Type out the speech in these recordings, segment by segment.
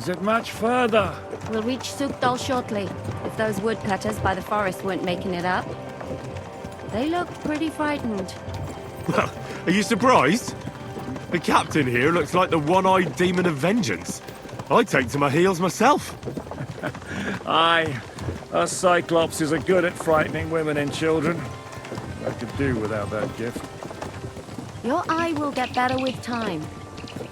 Is it much further? We'll reach Sukdal shortly, if those woodcutters by the forest weren't making it up. They look pretty frightened. Well, are you surprised? The captain here looks like the one-eyed demon of vengeance. I'd take to my heels myself. Aye, us Cyclopses are good at frightening women and children. I could do without that gift. Your eye will get better with time.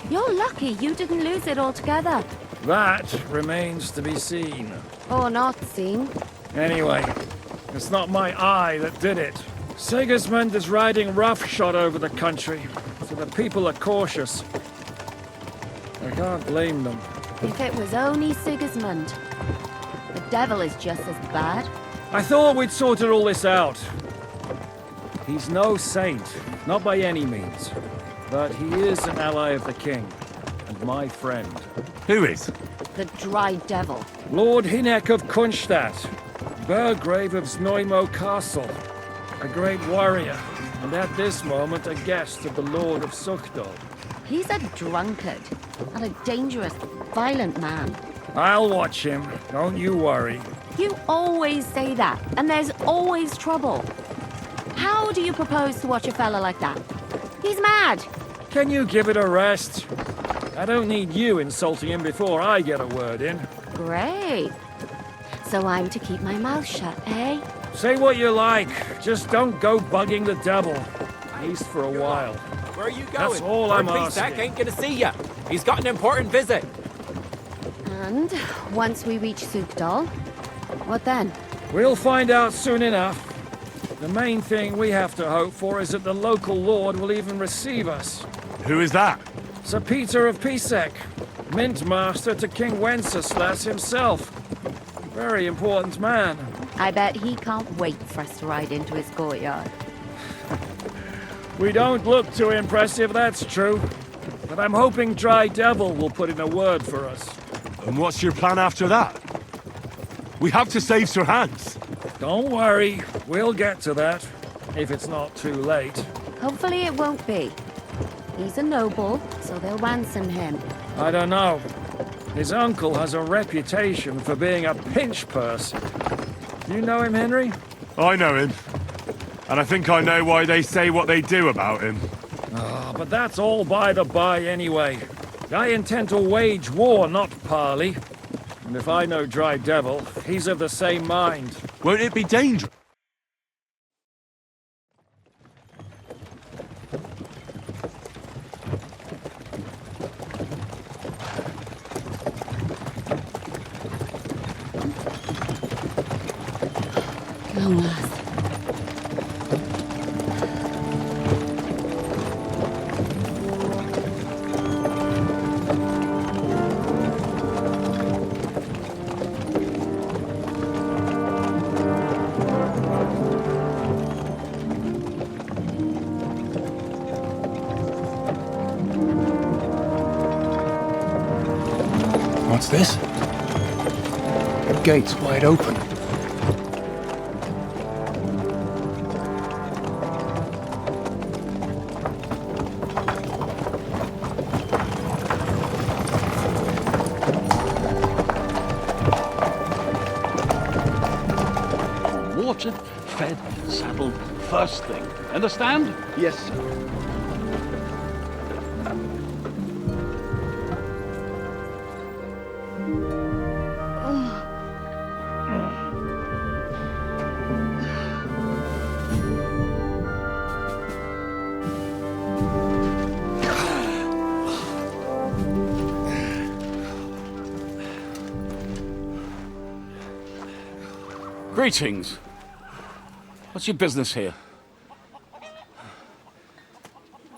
You're lucky you didn't lose it altogether. That remains to be seen. Or not seen. Anyway, it's not my eye that did it. Sigismund is riding roughshod over the country, so the people are cautious. I can't blame them. If it was only Sigismund. The devil is just as bad. I thought we'd sorted all this out. He's no saint, not by any means. But he is an ally of the king, and my friend. Who is? The dry devil. Lord Hinek of Kunstadt, Burgrave of Znojmo Castle. A great warrior, and at this moment a guest of the Lord of Sukdal. He's a drunkard, and a dangerous, violent man. I'll watch him, don't you worry. You always say that, and there's always trouble. How do you propose to watch a fella like that? He's mad. Can you give it a rest? I don't need you insulting him before I get a word in. Great. So I'm to keep my mouth shut, eh? Say what you like, just don't go bugging the devil. At least for a while. Where are you going? That's all I'm Lord asking. ain't gonna see ya. He's got an important visit. And once we reach Sukdal, what then? We'll find out soon enough. The main thing we have to hope for is that the local lord will even receive us. Who is that? Sir Peter of Pisek, Mint Master to King Wenceslas himself. Very important man. I bet he can't wait for us to ride into his courtyard. We don't look too impressive, that's true. But I'm hoping Dry Devil will put in a word for us. And what's your plan after that? We have to save Sir Hans. Don't worry, we'll get to that, if it's not too late. Hopefully it won't be. He's a noble, so they'll ransom him. I don't know. His uncle has a reputation for being a pinch person. You know him, Henry? I know him. And I think I know why they say what they do about him. Ah, but that's all by the by anyway. I intend to wage war, not parley. And if I know Dry Devil, he's of the same mind. Won't it be dangerous? Go, lass. What's this? The gate's wide open. Watered, fed, saddled, first thing. Understand? Yes, sir. Greetings. What's your business here?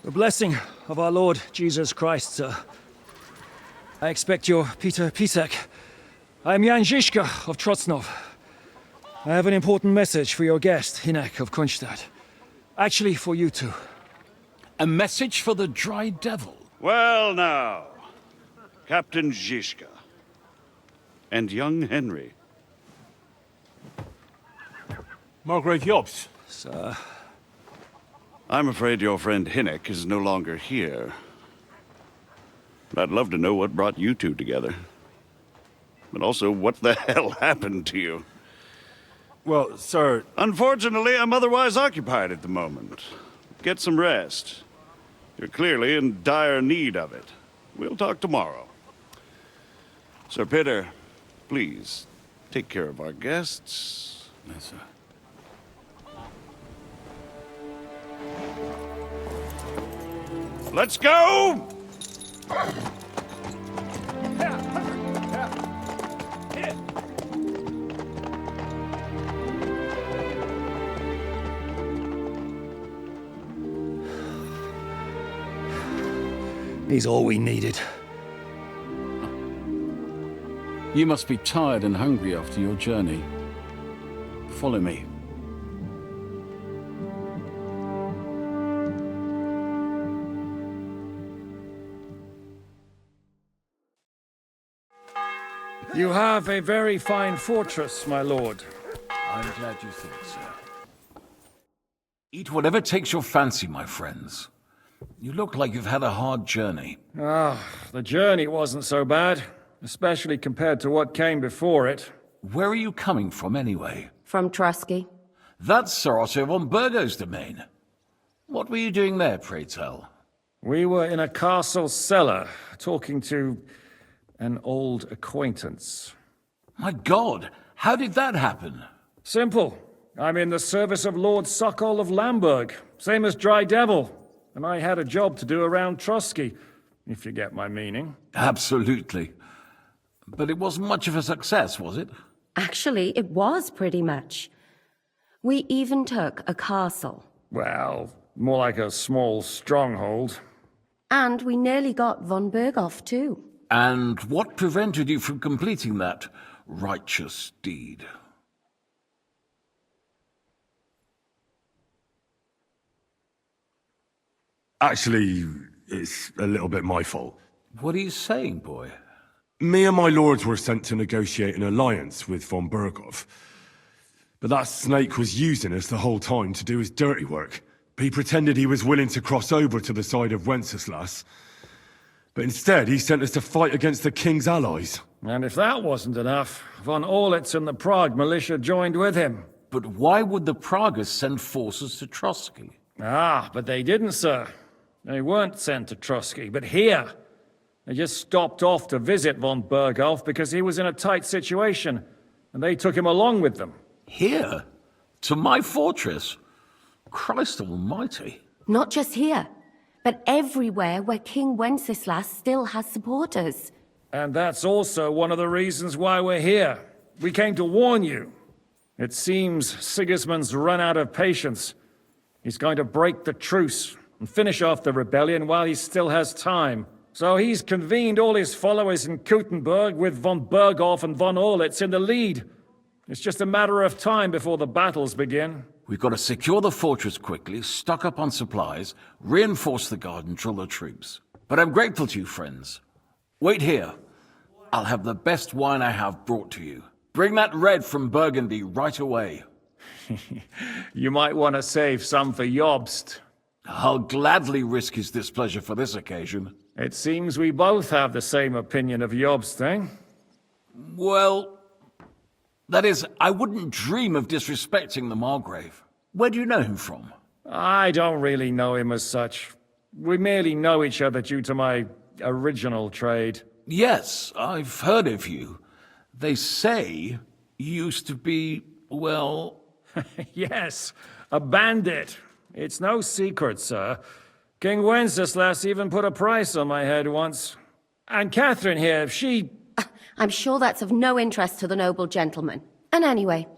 The blessing of our Lord Jesus Christ, sir. I expect you're Peter Pisek. I am Jan Žižka of Trocnov. I have an important message for your guest, Hinek of Kunstadt. Actually, for you two. A message for the Dry Devil. Well now, Captain Žižka and young Henry. Margrave Jobs. Sir. I'm afraid your friend Hinek is no longer here. But I'd love to know what brought you two together. but also what the hell happened to you. Well, sir, Unfortunately, I'm otherwise occupied at the moment. Get some rest. You're clearly in dire need of it. We'll talk tomorrow. Sir Peter, please, take care of our guests. Yes, sir. Let's go! He's all we needed. You must be tired and hungry after your journey. Follow me. You have a very fine fortress, my lord. I'm glad you think so. Eat whatever takes your fancy, my friends. You look like you've had a hard journey. The journey wasn't so bad, especially compared to what came before it. Where are you coming from, anyway? From Trusky. That's Sir Otto von Burgo's domain. What were you doing there, pray tell? We were in a castle cellar, talking to an old acquaintance. My God, how did that happen? Simple. I'm in the service of Lord Sokol of Lamberg, same as Dry Devil, and I had a job to do around Trusky, if you get my meaning. Absolutely. But it wasn't much of a success, was it? Actually, it was pretty much. We even took a castle. Well, more like a small stronghold. And we nearly got von Berghoff, too. And what prevented you from completing that righteous deed? actually, it's a little bit my fault. What are you saying, boy? Me and my lords were sent to negotiate an alliance with von Berghoff. But that snake was using us the whole time to do his dirty work. He pretended he was willing to cross over to the side of Wenceslas. But instead, he sent us to fight against the king's allies. And if that wasn't enough, von Orlitz and the Prague militia joined with him. But why would the Praguers send forces to Trotsky? Ah, but they didn't, sir. They weren't sent to Trotsky, but here. They just stopped off to visit von Berghoff because he was in a tight situation, and they took him along with them. Here? To my fortress? Christ almighty. Not just here, but everywhere where King Wenceslas still has supporters. And that's also one of the reasons why we're here. We came to warn you. It seems Sigismund's run out of patience. He's going to break the truce and finish off the rebellion while he still has time. So he's convened all his followers in Kuttenberg with von Berghoff and von Orlitz in the lead. It's just a matter of time before the battles begin. We've got to secure the fortress quickly, stock up on supplies, reinforce the guard and drill the troops. But I'm grateful to you, friends. Wait here. I'll have the best wine I have brought to you. Bring that red from Burgundy right away. You might want to save some for Jobst. I'll gladly risk his displeasure for this occasion. It seems we both have the same opinion of Jobst, eh? Well, that is, I wouldn't dream of disrespecting the Margrave. Where do you know him from? I don't really know him as such. We merely know each other due to my original trade. Yes, I've heard of you. They say you used to be, well... Yes, a bandit. It's no secret, sir. King Wenceslas even put a price on my head once. And Catherine here, she... I'm sure that's of no interest to the noble gentleman. And anyway,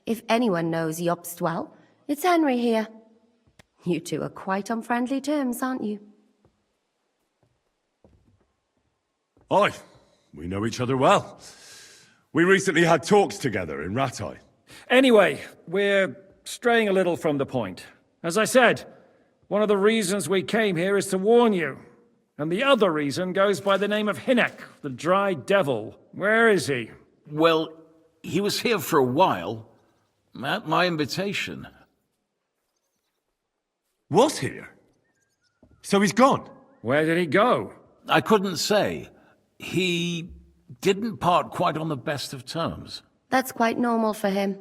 if anyone knows Jobst well, it's Henry here. You two are quite on friendly terms, aren't you? Aye, we know each other well. We recently had talks together in Rattay. Anyway, we're straying a little from the point. As I said, one of the reasons we came here is to warn you. And the other reason goes by the name of Hynek, the Dry Devil. Where is he? Well, he was here for a while, at my invitation. Was here? So he's gone? Where did he go? I couldn't say. He didn't part quite on the best of terms. That's quite normal for him.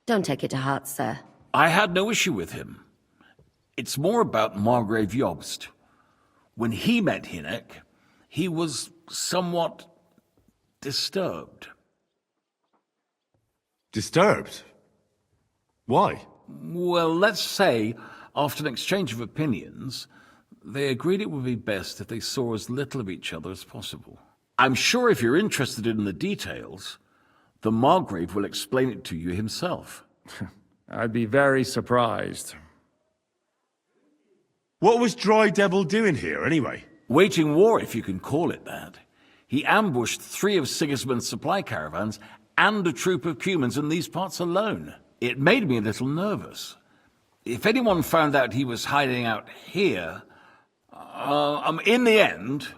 Don't take it to heart, sir. I had no issue with him. It's more about Margrave Jobst. When he met Hynek, he was somewhat disturbed. Disturbed? Why? Well, let's say, after an exchange of opinions, they agreed it would be best if they saw as little of each other as possible. I'm sure if you're interested in the details, the Margrave will explain it to you himself. I'd be very surprised. What was Dry Devil doing here, anyway? Waging war, if you can call it that. He ambushed 3 of Sigismund's supply caravans and a troop of Cumans in these parts alone. It made me a little nervous. If anyone found out he was hiding out here, in the end,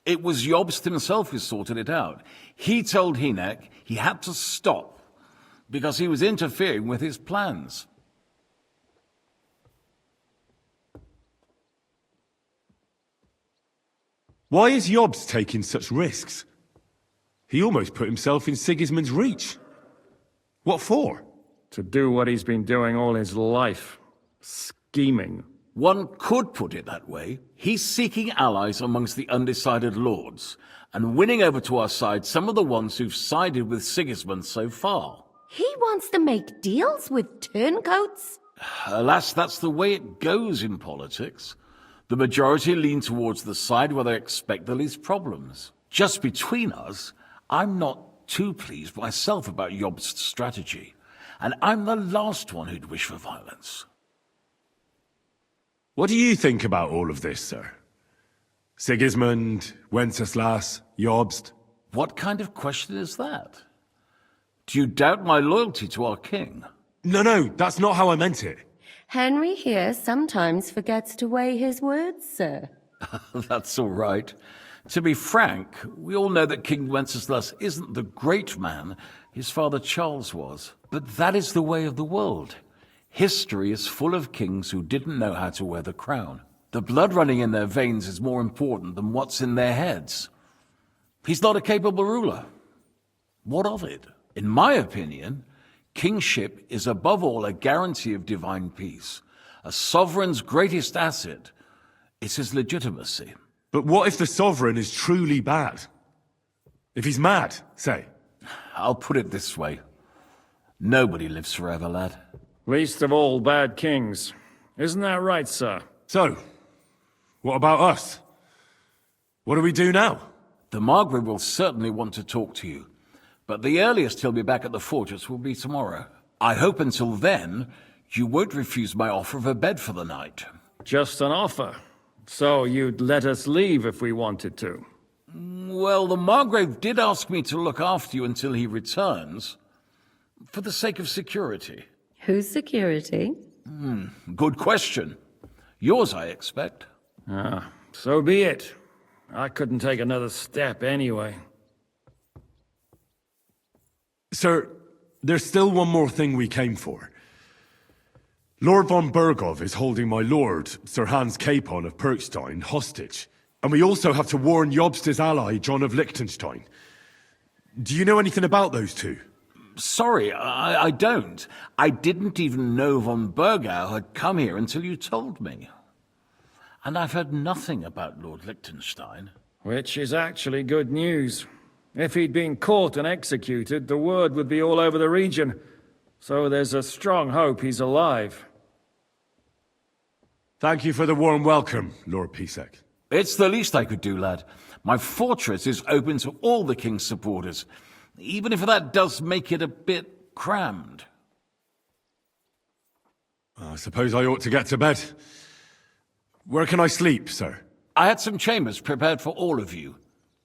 it was Jobst himself who sorted it out. He told Hynek he had to stop because he was interfering with his plans. Why is Jobst taking such risks? He almost put himself in Sigismund's reach. What for? To do what he's been doing all his life. Scheming. One could put it that way. He's seeking allies amongst the undecided lords, and winning over to our side some of the ones who've sided with Sigismund so far. He wants to make deals with turncoats? Alas, that's the way it goes in politics. The majority lean towards the side where they expect the least problems. Just between us, I'm not too pleased myself about Jobst's strategy, and I'm the last one who'd wish for violence. What do you think about all of this, sir? Sigismund, Wenceslas, Jobst? What kind of question is that? Do you doubt my loyalty to our king? No, that's not how I meant it. Henry here sometimes forgets to weigh his words, sir. That's all right. To be frank, we all know that King Wenceslas isn't the great man his father Charles was. But that is the way of the world. History is full of kings who didn't know how to wear the crown. The blood running in their veins is more important than what's in their heads. He's not a capable ruler. What of it? In my opinion, kingship is above all a guarantee of divine peace. A sovereign's greatest asset is his legitimacy. But what if the sovereign is truly bad? If he's mad, say? I'll put it this way. Nobody lives forever, lad. Least of all bad kings. Isn't that right, sir? So, what about us? What do we do now? The Margrave will certainly want to talk to you, but the earliest he'll be back at the fortress will be tomorrow. I hope until then, you won't refuse my offer of a bed for the night. Just an offer. So you'd let us leave if we wanted to? Well, the Margrave did ask me to look after you until he returns, for the sake of security. Whose security? Good question. Yours, I expect. So be it. I couldn't take another step anyway. Sir, there's still one more thing we came for. Lord von Bergov is holding my lord, Sir Hans Capon of Perkstein, hostage. And we also have to warn Jobst's ally, John of Liechtenstein. Do you know anything about those two? Sorry, I don't. I didn't even know von Bergau had come here until you told me. And I've heard nothing about Lord Liechtenstein. Which is actually good news. If he'd been caught and executed, the word would be all over the region. So there's a strong hope he's alive. Thank you for the warm welcome, Lord Pisek. It's the least I could do, lad. My fortress is open to all the king's supporters, even if that does make it a bit crammed. I suppose I ought to get to bed. Where can I sleep, sir? I had some chambers prepared for all of you.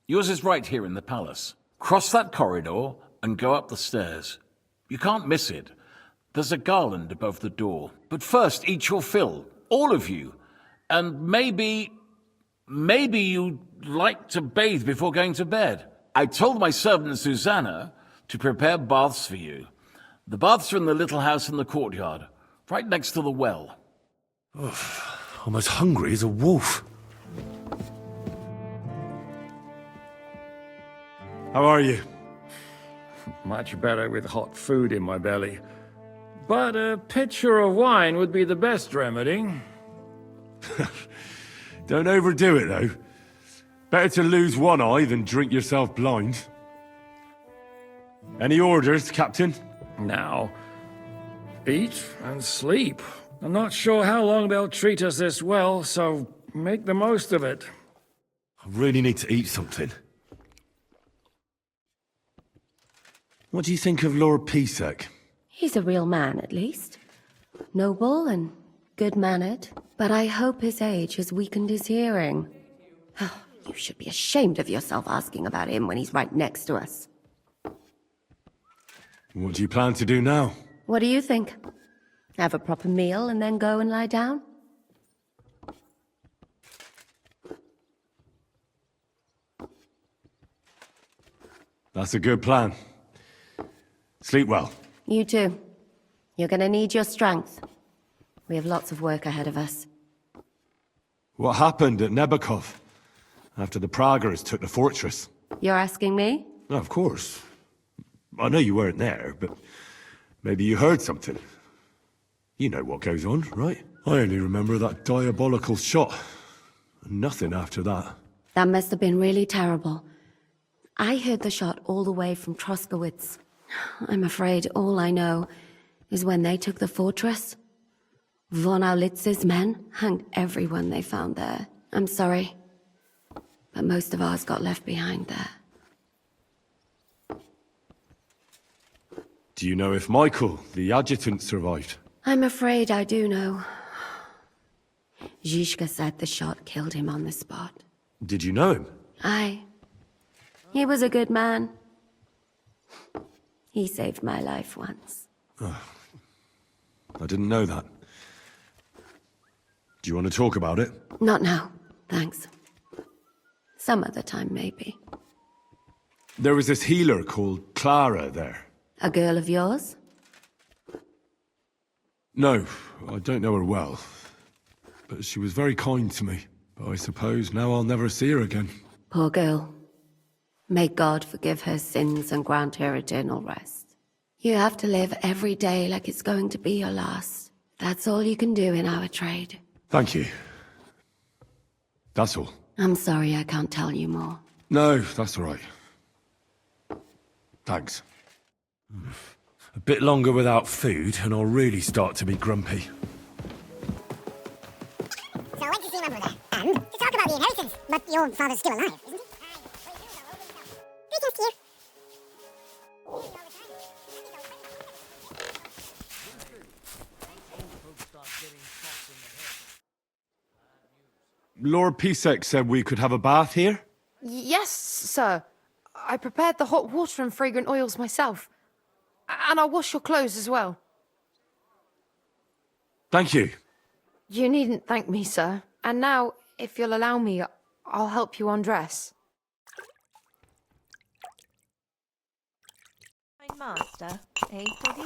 Yours is right here in the palace. Cross that corridor and go up the stairs. You can't miss it. There's a garland above the door. But first, eat your fill. All of you. And maybe you'd like to bathe before going to bed. I told my servant Susanna to prepare baths for you. The baths are in the little house in the courtyard, right next to the well. I'm as hungry as a wolf. How are you? Much better with hot food in my belly. But a pitcher of wine would be the best remedy. Don't overdo it, though. Better to lose one eye than drink yourself blind. Any orders, Captain? Now, eat and sleep. I'm not sure how long they'll treat us this well, so make the most of it. I really need to eat something. What do you think of Lord Pisek? He's a real man, at least. Noble and good-mannered, but I hope his age has weakened his hearing. You should be ashamed of yourself asking about him when he's right next to us. What do you plan to do now? What do you think? Have a proper meal and then go and lie down? That's a good plan. Sleep well. You too. You're gonna need your strength. We have lots of work ahead of us. What happened at Nebakov after the Praguers took the fortress? You're asking me? Oh, of course. I know you weren't there, but maybe you heard something. You know what goes on, right? I only remember that diabolical shot. Nothing after that. That must have been really terrible. I heard the shot all the way from Troskowitz. I'm afraid all I know is when they took the fortress, von Aulitz's men hanged everyone they found there. I'm sorry, but most of ours got left behind there. Do you know if Michael, the adjutant, survived? I'm afraid I do know. Zizka said the shot killed him on the spot. Did you know him? Aye. He was a good man. He saved my life once. I didn't know that. Do you want to talk about it? Not now, thanks. Some other time, maybe. There was this healer called Clara there. A girl of yours? No, I don't know her well. But she was very kind to me. But I suppose now I'll never see her again. Poor girl. May God forgive her sins and grant her eternal rest. You have to live every day like it's going to be your last. That's all you can do in our trade. Thank you. That's all. I'm sorry I can't tell you more. No, that's all right. Thanks. A bit longer without food, and I'll really start to be grumpy. So I went to see my brother, and to talk about the inheritance. But your father's still alive, isn't he? Greetings to you. Lord Pisek said we could have a bath here? Yes, sir. I prepared the hot water and fragrant oils myself. And I'll wash your clothes as well. Thank you. You needn't thank me, sir. And now, if you'll allow me, I'll help you undress. My master, eh, Toddy?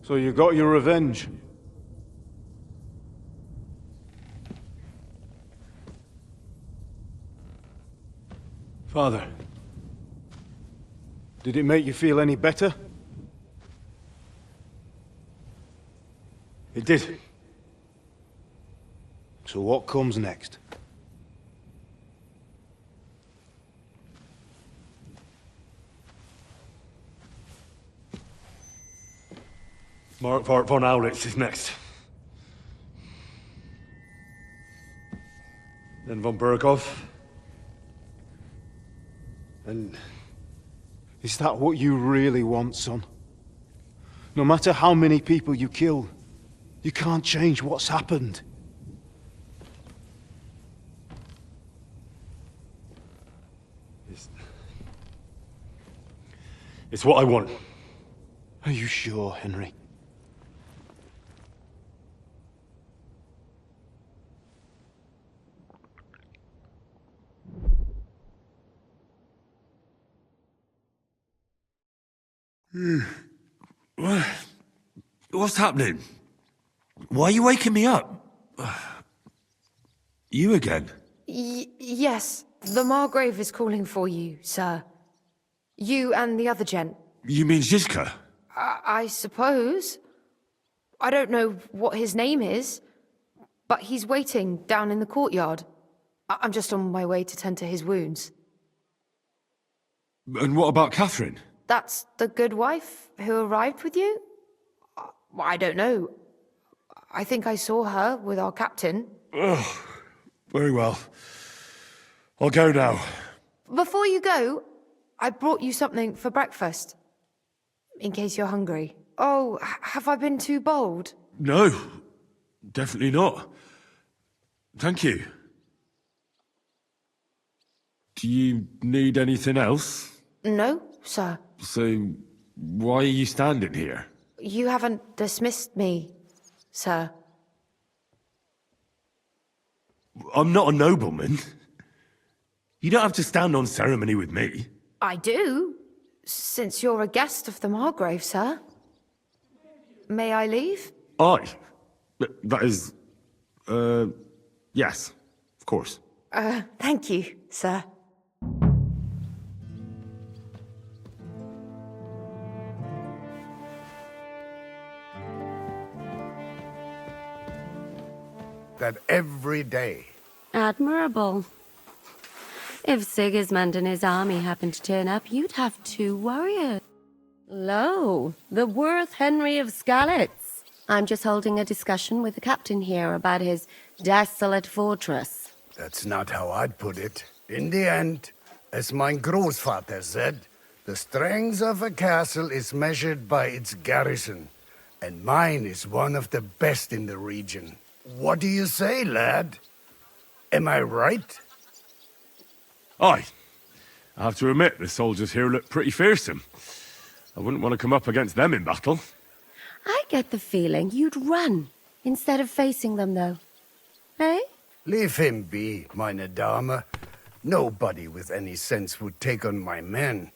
So you got your revenge? Father, did it make you feel any better? It did. So what comes next? Mark von Aulitz is next. Then von Berghoff. And is that what you really want, son? No matter how many people you kill, you can't change what's happened. It's what I want. Are you sure, Henry? What's happening? Why are you waking me up? You again? Yes, the Margrave is calling for you, sir. You and the other gent. You mean Zizka? I suppose. I don't know what his name is, but he's waiting down in the courtyard. I'm just on my way to tend to his wounds. And what about Catherine? That's the good wife who arrived with you? I don't know. I think I saw her with our captain. Oh, very well. I'll go now. Before you go, I brought you something for breakfast. In case you're hungry. Oh, have I been too bold? No, definitely not. Thank you. Do you need anything else? No, sir. So, why are you standing here? You haven't dismissed me, sir. I'm not a nobleman. You don't have to stand on ceremony with me. I do, since you're a guest of the Margrave, sir. May I leave? I? That is... yes, of course. Thank you, sir. That every day. Admirable. If Sigismund and his army happened to turn up, you'd have 2 warriors. Lo, the worth Henry of Skalitz. I'm just holding a discussion with the captain here about his desolate fortress. That's not how I'd put it. In the end, as my großvater said, the strength of a castle is measured by its garrison, and mine is one of the best in the region. What do you say, lad? Am I right? Aye. I have to admit, the soldiers here look pretty fearsome. I wouldn't want to come up against them in battle. I get the feeling you'd run instead of facing them, though. Eh? Leave him be, meine Dame. Nobody with any sense would take on my men.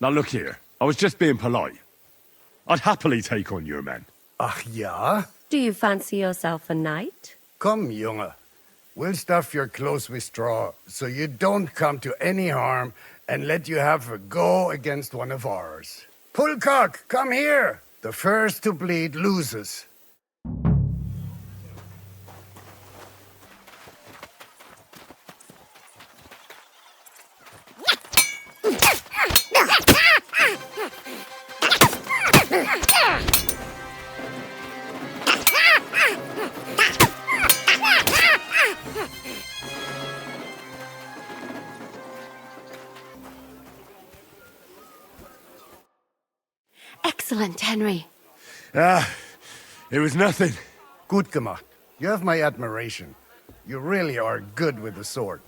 Now look here, I was just being polite. I'd happily take on your men. Ach ja? Do you fancy yourself a knight? Come, Junge. We'll stuff your clothes with straw, so you don't come to any harm, and let you have a go against one of ours. Pulcock, come here! The first to bleed loses. Excellent, Henry. It was nothing. Gut gemacht. You have my admiration. You really are good with the sword.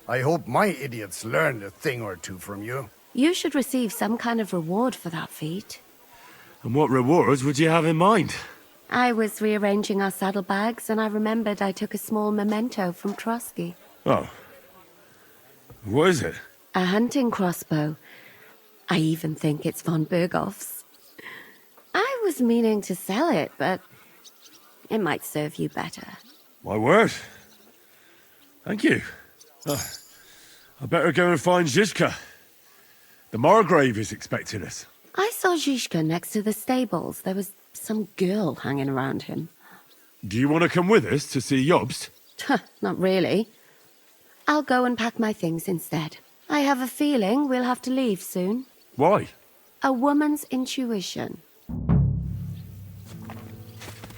I hope my idiots learned a thing or two from you. You should receive some kind of reward for that feat. And what rewards would you have in mind? I was rearranging our saddlebags, and I remembered I took a small memento from Trotsky. Oh. What is it? A hunting crossbow. I even think it's von Berghoff's. I was meaning to sell it, but it might serve you better. My word. Thank you. I better go and find Zizka. The Margrave is expecting us. I saw Zizka next to the stables. There was some girl hanging around him. Do you want to come with us to see Jobst? Not really. I'll go and pack my things instead. I have a feeling we'll have to leave soon. Why? A woman's intuition.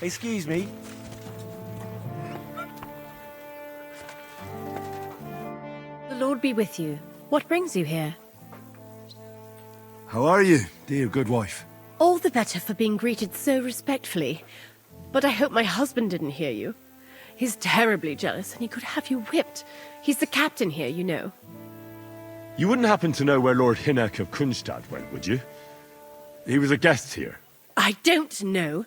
Excuse me. The Lord be with you. What brings you here? How are you, dear good wife? All the better for being greeted so respectfully. But I hope my husband didn't hear you. He's terribly jealous, and he could have you whipped. He's the captain here, you know. You wouldn't happen to know where Lord Hinnek of Kunstad went, would you? He was a guest here. I don't know,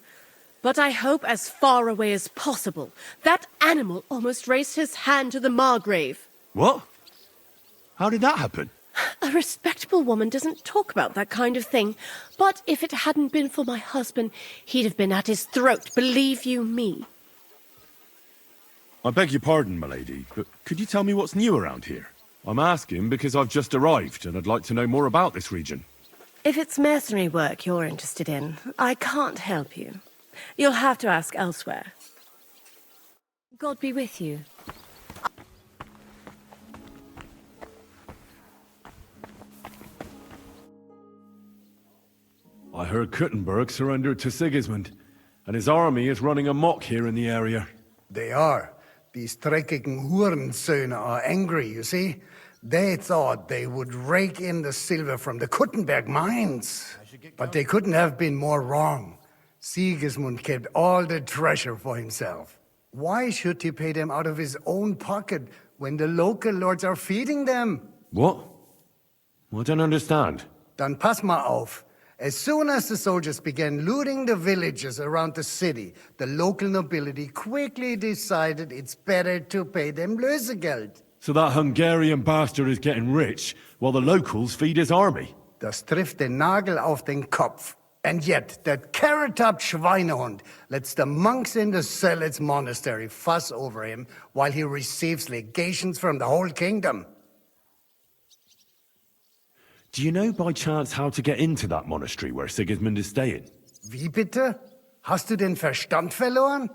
but I hope as far away as possible. That animal almost raised his hand to the Margrave. What? How did that happen? A respectable woman doesn't talk about that kind of thing. But if it hadn't been for my husband, he'd have been at his throat, believe you me. I beg your pardon, milady, but could you tell me what's new around here? I'm asking because I've just arrived, and I'd like to know more about this region. If it's mercenary work you're interested in, I can't help you. You'll have to ask elsewhere. God be with you. I heard Kuttenberg surrendered to Sigismund, and his army is running amok here in the area. They are. These dreckigen Hurensöhne are angry, you see? They thought they would rake in the silver from the Kuttenberg mines. But they couldn't have been more wrong. Sigismund kept all the treasure for himself. Why should he pay them out of his own pocket when the local lords are feeding them? What? I don't understand. Dann pass mal auf. As soon as the soldiers began looting the villages around the city, the local nobility quickly decided it's better to pay them Lösegeld. So that Hungarian bastard is getting rich, while the locals feed his army? Das trifft den Nagel auf den Kopf. And yet, that carrot-top Schweinehund lets the monks in the Zealots monastery fuss over him while he receives legations from the whole kingdom. Do you know by chance how to get into that monastery where Sigismund is staying? Wie bitte? Hast du den Verstand verloren?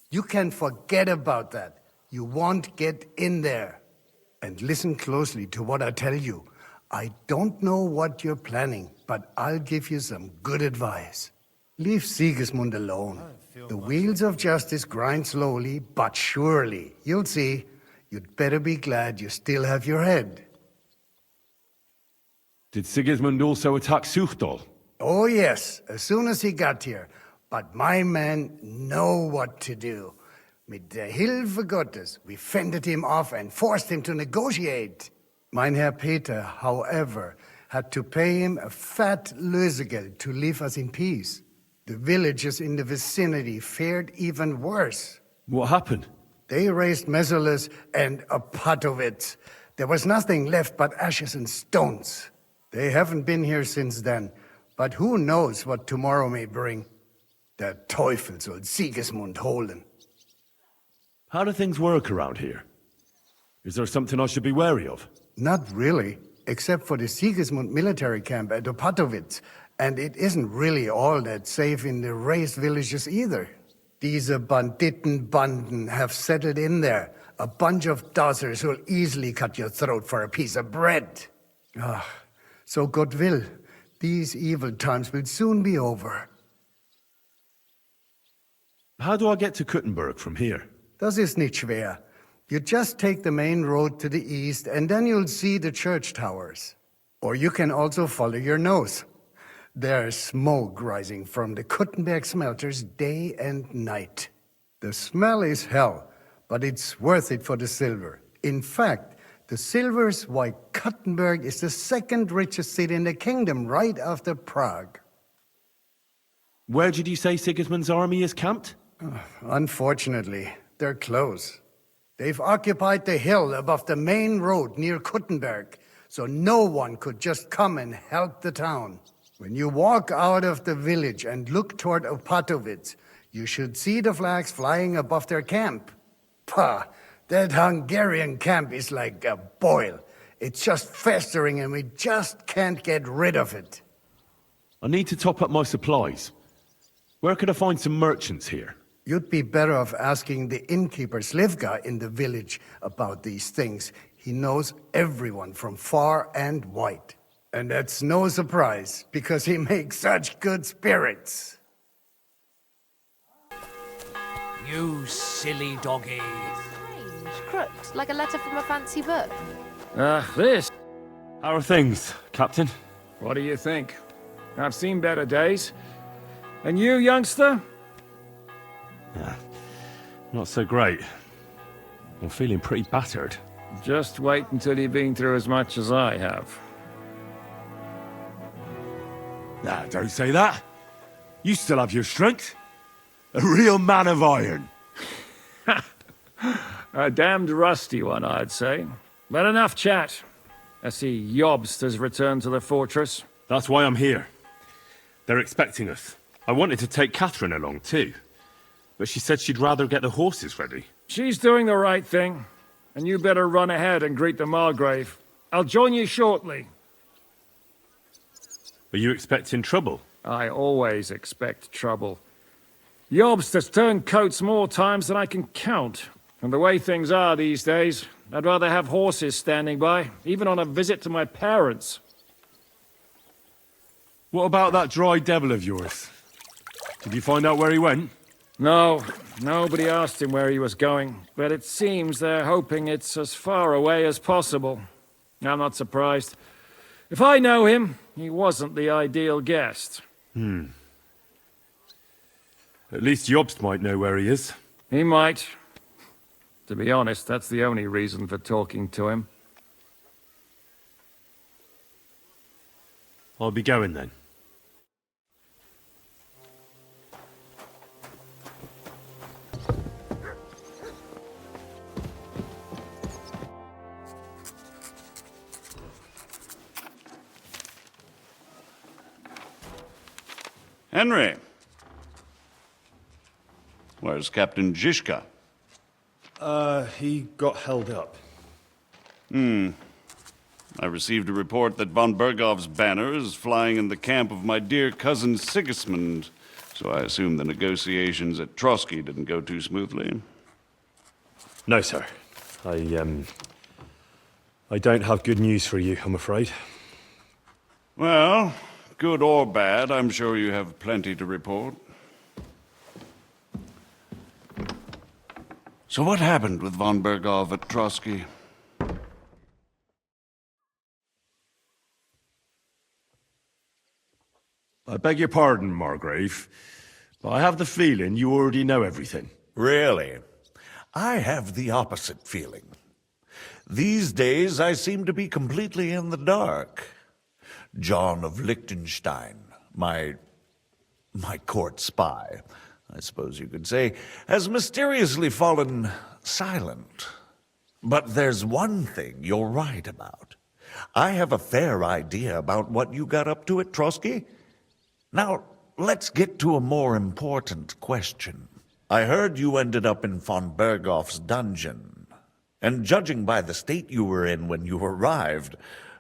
You can forget about that. You won't get in there. And listen closely to what I tell you. I don't know what you're planning, but I'll give you some good advice. Leave Sigismund alone. The wheels of justice grind slowly, but surely. You'll see. You'd better be glad you still have your head. Did Sigismund also attack Suchdol? Oh yes, as soon as he got here. But my men know what to do. Mit der Hilfe Gottes, we fended him off and forced him to negotiate. Mein Herr Peter, however, had to pay him a fat Lösegeld to leave us in peace. The villagers in the vicinity fared even worse. What happened? They raised Mesolis and Opatovitz. There was nothing left but ashes and stones. They haven't been here since then, but who knows what tomorrow may bring. Der Teufel soll Sigismund holen. How do things work around here? Is there something I should be wary of? Not really, except for the Sigismund military camp at Opatovitz. And it isn't really all that safe in the raised villages either. Diese Banditenbanden have settled in there. A bunch of dossers who'll easily cut your throat for a piece of bread. So God will, these evil times will soon be over. How do I get to Kuttenberg from here? Das ist nicht schwer. You just take the main road to the east, and then you'll see the church towers. Or you can also follow your nose. There's smoke rising from the Kuttenberg smelters day and night. The smell is hell, but it's worth it for the silver. In fact, the silver's why Kuttenberg is the second richest city in the kingdom, right after Prague. Where did you say Sigismund's army is camped? Unfortunately, they're close. They've occupied the hill above the main road near Kuttenberg, so no one could just come and help the town. When you walk out of the village and look toward Opatovitz, you should see the flags flying above their camp. Pah! That Hungarian camp is like a boil. It's just festering and we just can't get rid of it. I need to top up my supplies. Where could I find some merchants here? You'd be better off asking the innkeeper Slivka in the village about these things. He knows everyone from far and wide. And that's no surprise, because he makes such good spirits. You silly doggy. Strange, crooked, like a letter from a fancy book. This. How are things, Captain? What do you think? I've seen better days. And you, youngster? Yeah, not so great. I'm feeling pretty battered. Just wait until you've been through as much as I have. Nah, don't say that. You still have your strength. A real man of iron. A damned rusty one, I'd say. But enough chat. I see Jobst has returned to the fortress. That's why I'm here. They're expecting us. I wanted to take Catherine along too, but she said she'd rather get the horses ready. She's doing the right thing, and you better run ahead and greet the Margrave. I'll join you shortly. Are you expecting trouble? I always expect trouble. Jobst has turned coats more times than I can count. And the way things are these days, I'd rather have horses standing by, even on a visit to my parents. What about that dry devil of yours? Did you find out where he went? No, nobody asked him where he was going, but it seems they're hoping it's as far away as possible. I'm not surprised. If I know him, he wasn't the ideal guest. At least Jobst might know where he is. He might. To be honest, that's the only reason for talking to him. I'll be going then. Henry. Where's Captain Zizka? He got held up. I received a report that von Bergov's banner is flying in the camp of my dear cousin Sigismund, so I assume the negotiations at Trotsky didn't go too smoothly. No, sir. I don't have good news for you, I'm afraid. Well, good or bad, I'm sure you have plenty to report. So what happened with von Bergov at Trotsky? I beg your pardon, Margrave, but I have the feeling you already know everything. Really? I have the opposite feeling. These days, I seem to be completely in the dark. John of Liechtenstein, my court spy, I suppose you could say, has mysteriously fallen silent. But there's one thing you're right about. I have a fair idea about what you got up to at Trotsky. Now, let's get to a more important question. I heard you ended up in von Bergov's dungeon, and judging by the state you were in when you arrived,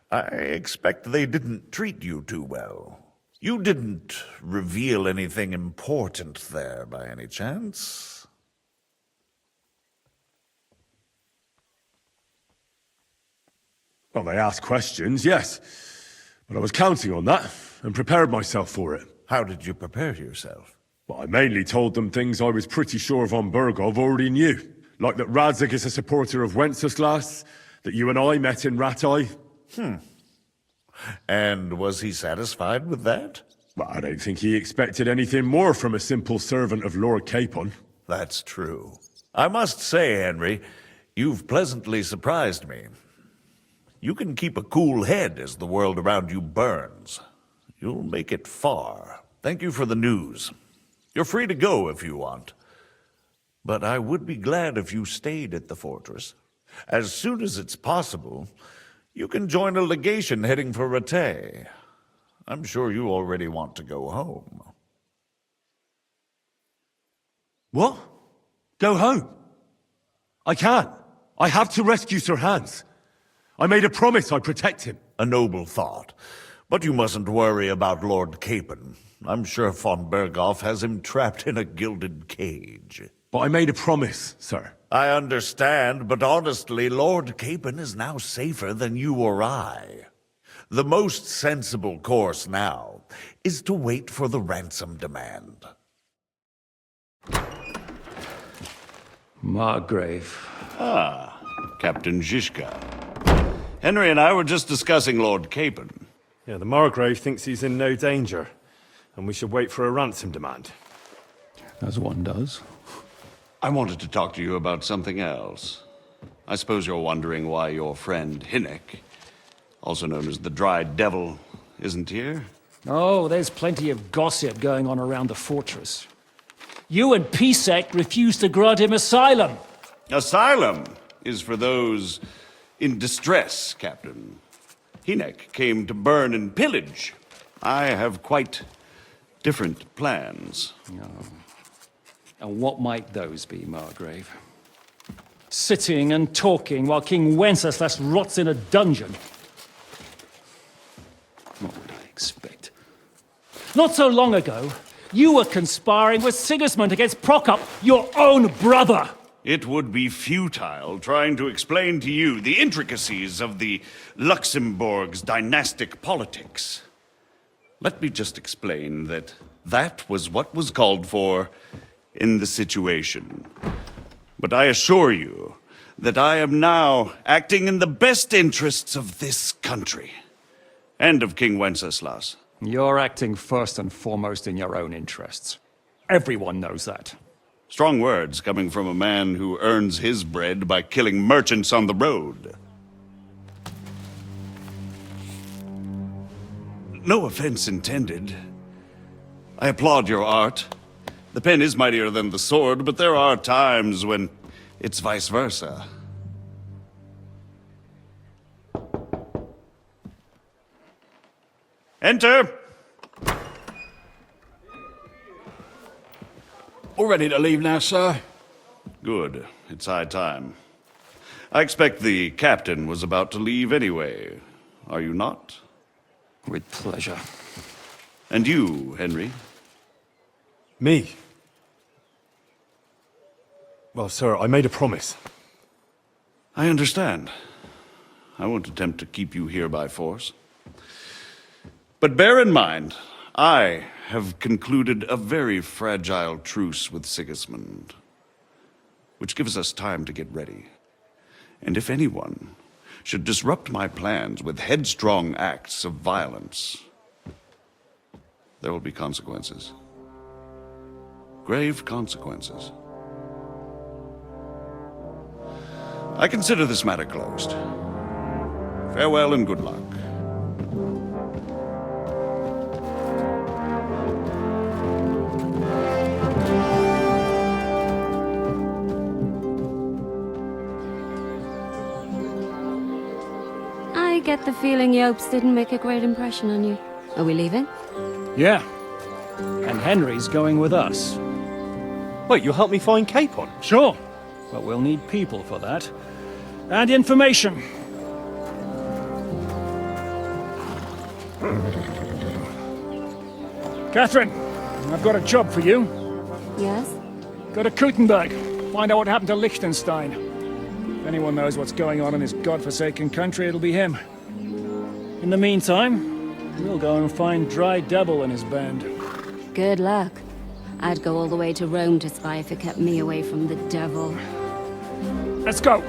I expect they didn't treat you too well. You didn't reveal anything important there by any chance? Well, they asked questions, yes. But I was counting on that, and prepared myself for it. How did you prepare yourself? Well, I mainly told them things I was pretty sure von Bergov already knew. Like that Radzig is a supporter of Wenceslas, that you and I met in Ratai. And was he satisfied with that? Well, I don't think he expected anything more from a simple servant of Lord Capon. That's true. I must say, Henry, you've pleasantly surprised me. You can keep a cool head as the world around you burns. You'll make it far. Thank you for the news. You're free to go if you want. But I would be glad if you stayed at the fortress. As soon as it's possible, you can join a legation heading for Rattay. I'm sure you already want to go home. What? Go home? I can't. I have to rescue Sir Hans. I made a promise I'd protect him. A noble thought. But you mustn't worry about Lord Capon. I'm sure von Berghoff has him trapped in a gilded cage. But I made a promise, sir. I understand, but honestly, Lord Capon is now safer than you or I. The most sensible course now is to wait for the ransom demand. Margrave. Ah, Captain Zizka. Henry and I were just discussing Lord Capon. Yeah, the Margrave thinks he's in no danger, and we should wait for a ransom demand. As one does. I wanted to talk to you about something else. I suppose you're wondering why your friend Hinnek, also known as the Dried Devil, isn't here? Oh, there's plenty of gossip going on around the fortress. You and Pisek refused to grant him asylum. Asylum is for those in distress, Captain. Hinnek came to burn and pillage. I have quite different plans. Oh. And what might those be, Margrave? Sitting and talking while King Wenceslas rots in a dungeon. What would I expect? Not so long ago, you were conspiring with Sigismund against Prokop, your own brother! It would be futile trying to explain to you the intricacies of the Luxembourg's dynastic politics. Let me just explain that that was what was called for in the situation. But I assure you that I am now acting in the best interests of this country and of King Wenceslas. You're acting first and foremost in your own interests. Everyone knows that. Strong words coming from a man who earns his bread by killing merchants on the road. No offense intended. I applaud your art. The pen is mightier than the sword, but there are times when it's vice versa. Enter! All ready to leave now, sir? Good. It's high time. I expect the captain was about to leave anyway. Are you not? With pleasure. And you, Henry? Me? Well, sir, I made a promise. I understand. I won't attempt to keep you here by force. But bear in mind, I have concluded a very fragile truce with Sigismund, which gives us time to get ready. And if anyone should disrupt my plans with headstrong acts of violence, there will be consequences. Grave consequences. I consider this matter closed. Farewell and good luck. I get the feeling Yopes didn't make a great impression on you. Are we leaving? Yeah. And Henry's going with us. Wait, you'll help me find Capon? Sure. But we'll need people for that. And information. Catherine, I've got a job for you. Yes? Go to Kuttenberg. Find out what happened to Liechtenstein. If anyone knows what's going on in this godforsaken country, it'll be him. In the meantime, we'll go and find Dry Devil and his band. Good luck. I'd go all the way to Rome to spy if it kept me away from the devil. Let's go!